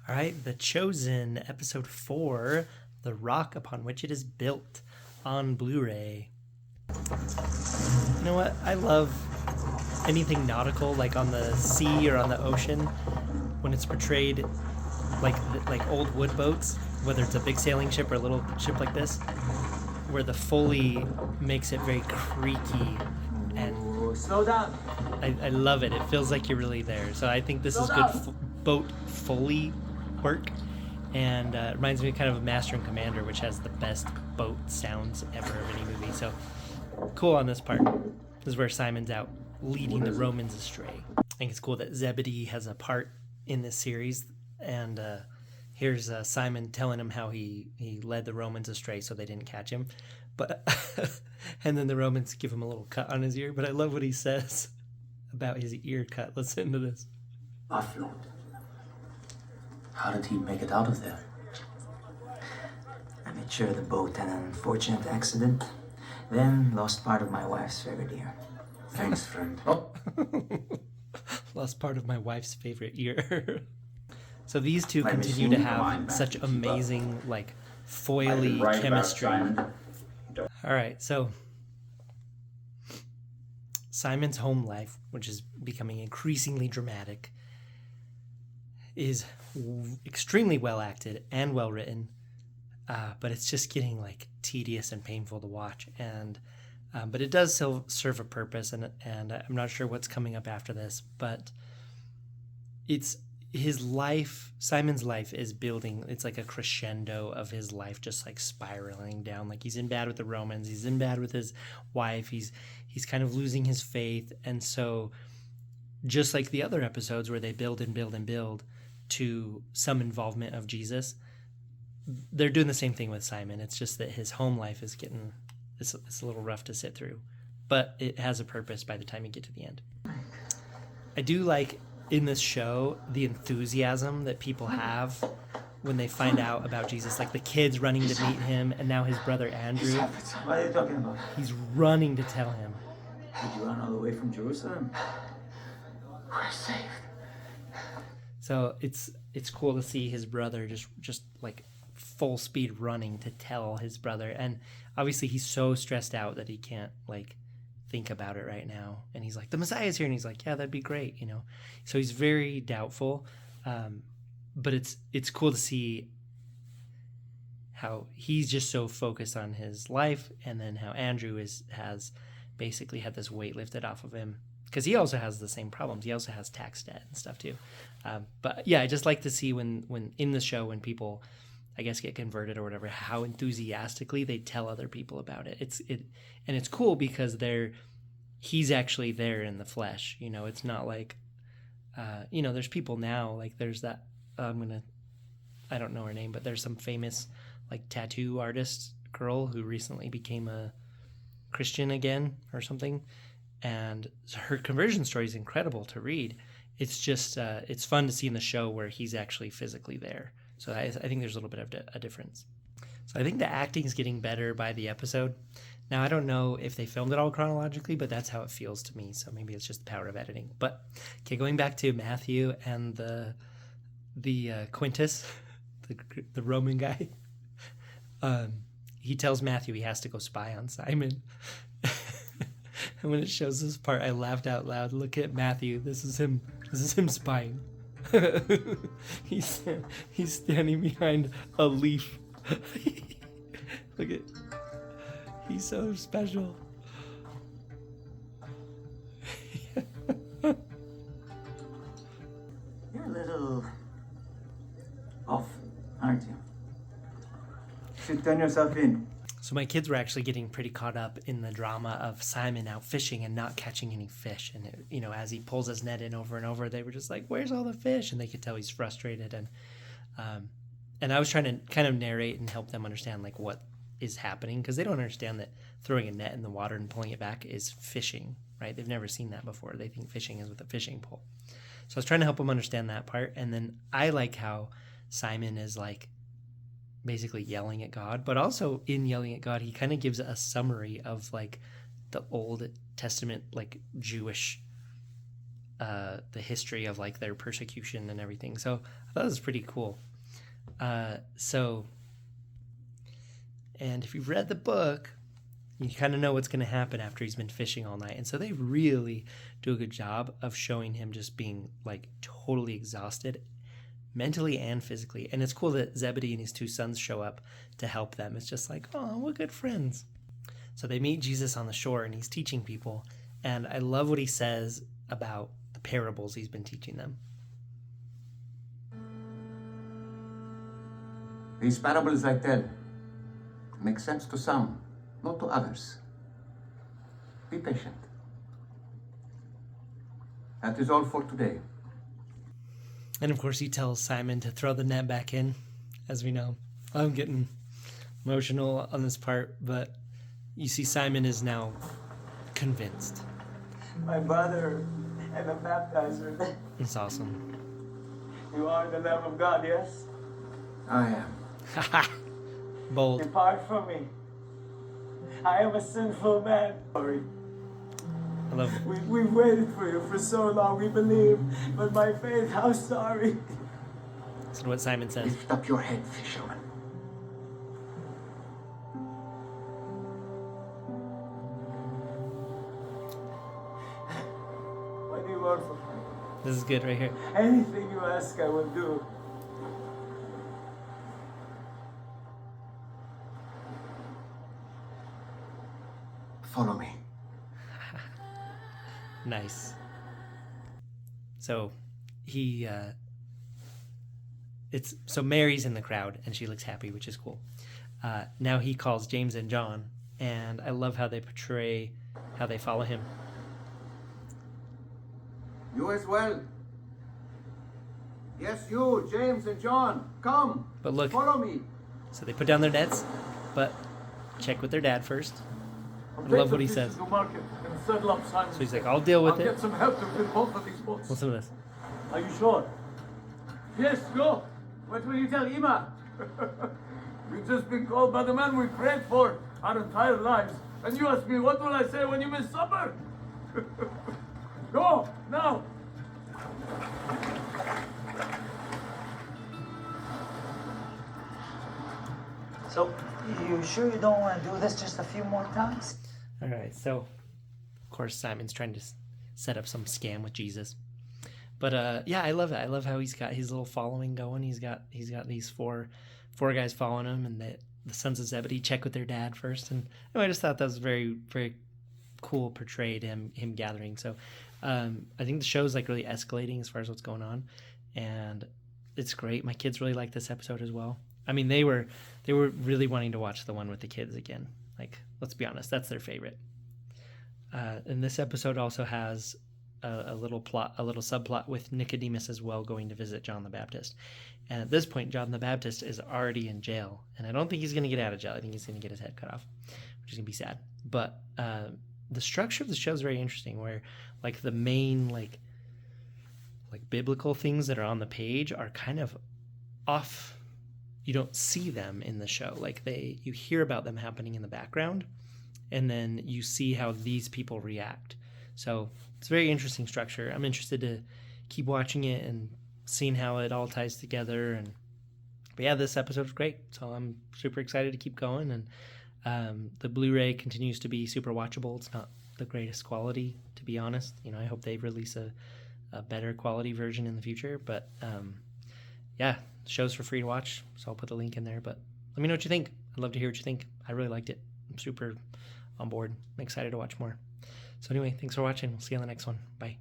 All right, The Chosen, episode 4, The Rock Upon Which It Is Built, on Blu-ray. You know what? I love anything nautical, like on the sea or on the ocean, when it's portrayed like old wood boats, whether it's a big sailing ship or a little ship like this, where the Foley makes it very creaky and Slow down. I love it. It feels like you're really there. So I think this is good boat Foley work, and it reminds me kind of Master and Commander, which has the best boat sounds ever of any movie. So cool on this part. This is where Simon's out leading the Romans astray. I think it's cool that Zebedee has a part in this series, and here's Simon telling him how he led the Romans astray so they didn't catch him. But and then the Romans give him a little cut on his ear. But I love what he says about his ear cut. Listen to this. Offload. How did he make it out of there? I made sure the boat had an unfortunate accident, then lost part of my wife's favorite ear. Thanks, friend. Oh. Lost part of my wife's favorite ear. So these two continue to have such amazing, like, foily chemistry. All right, so Simon's home life, which is becoming increasingly dramatic, is extremely well acted and well written, but it's just getting like tedious and painful to watch. And but it does still serve a purpose, and I'm not sure what's coming up after this, but it's his life. Simon's life is building. It's like a crescendo of his life, just like spiraling down. Like he's in bad with the Romans. He's in bad with his wife. He's kind of losing his faith, and so just like the other episodes where they build and build and build to some involvement of Jesus, they're doing the same thing with Simon. It's just that his home life is getting it's a little rough to sit through, but it has a purpose by the time you get to the end. I do like in this show the enthusiasm that people have when they find out about Jesus, like the kids running to meet him, and now his brother Andrew. What are you talking about? He's running to tell him. Did you run all the way from Jerusalem? We're saved. So it's cool to see his brother just like full speed running to tell his brother, and obviously he's so stressed out that he can't like think about it right now, and he's like, the Messiah's here, and he's like, yeah, that'd be great, you know. So he's very doubtful, but it's cool to see how he's just so focused on his life, and then how Andrew has basically had this weight lifted off of him, because he also has the same problems. He also has tax debt and stuff too. But yeah, I just like to see when in the show, when people, I guess, get converted or whatever, how enthusiastically they tell other people about it. And it's cool because he's actually there in the flesh. You know, it's not like, there's people now, like there's that, I don't know her name, but there's some famous like tattoo artist girl who recently became a Christian again or something. And her conversion story is incredible to read. It's just, it's fun to see in the show where he's actually physically there. So I think there's a little bit of a difference. So I think the acting is getting better by the episode. Now, I don't know if they filmed it all chronologically, but that's how it feels to me. So maybe it's just the power of editing. But okay, going back to Matthew and the Quintus, the Roman guy, he tells Matthew he has to go spy on Simon. And when it shows this part, I laughed out loud. Look at Matthew. This is him spying. He's standing behind a leaf. Look at, he's so special. You're a little off, aren't you? Should turn yourself in. So my kids were actually getting pretty caught up in the drama of Simon out fishing and not catching any fish. And, as he pulls his net in over and over, they were just like, where's all the fish? And they could tell he's frustrated. And I was trying to kind of narrate and help them understand like what is happening, because they don't understand that throwing a net in the water and pulling it back is fishing, right? They've never seen that before. They think fishing is with a fishing pole. So I was trying to help them understand that part. And then I like how Simon is like basically yelling at God, but also in yelling at God, he kind of gives a summary of like the Old Testament, like Jewish the history of like their persecution and everything. So I thought it was pretty cool. And if you've read the book, you kind of know what's going to happen after he's been fishing all night. And so they really do a good job of showing him just being like totally exhausted mentally and physically. And it's cool that Zebedee and his two sons show up to help them. It's just like, oh, we're good friends. So they meet Jesus on the shore and he's teaching people. And I love what he says about the parables he's been teaching them. These parables I tell make sense to some, not to others. Be patient. That is all for today. And of course he tells Simon to throw the net back in, as we know. I'm getting emotional on this part, but you see Simon is now convinced. My brother and the baptizer. It's awesome. You are the Lamb of God, yes? I am. Haha. Bold. Depart from me. I am a sinful man. Sorry. I love it. We've waited for you for so long, we believe. But my faith, how sorry. That's what Simon says. Lift up your head, fisherman. What do you want from me? This is good right here. Anything you ask, I will do. Follow me. Nice. So so Mary's in the crowd and she looks happy, which is cool. Now he calls James and John, and I love how they portray how they follow him. You as well. Yes, you, James and John. Come. But look, Follow me. so they put down their nets, but check with their dad first. I love what he says. So he's like, I'll deal with I'll it. get some help to fill both of these boats. Listen to this. Are you sure? Yes, go. What will you tell Ima? We've just been called by the man we prayed for our entire lives. And you ask me, what will I say when you miss supper? Go, now. So, you sure you don't want to do this just a few more times? All right, so of course Simon's trying to set up some scam with Jesus, but yeah, I love it. I love how he's got his little following going. He's got these four guys following him, and the sons of Zebedee check with their dad first. And anyway, I just thought that was very, very cool portrayed him gathering. So I think the show's like really escalating as far as what's going on, and it's great. My kids really like this episode as well. I mean, they were really wanting to watch the one with the kids again. Like, let's be honest, that's their favorite. And this episode also has a little subplot with Nicodemus as well, going to visit John the Baptist. And at this point, John the Baptist is already in jail, and I don't think he's going to get out of jail. I think he's going to get his head cut off, which is going to be sad. But the structure of the show is very interesting, where like the main like biblical things that are on the page are kind of off. You don't see them in the show. Like you hear about them happening in the background, and then you see how these people react. So it's a very interesting structure. I'm interested to keep watching it and seeing how it all ties together. But yeah, this episode was great. So I'm super excited to keep going. And the Blu-ray continues to be super watchable. It's not the greatest quality, to be honest. I hope they release a better quality version in the future. But yeah, the show's for free to watch, so I'll put the link in there. But let me know what you think. I'd love to hear what you think. I really liked it. I'm super on board. I'm excited to watch more. So anyway, thanks for watching. We'll see you on the next one. Bye.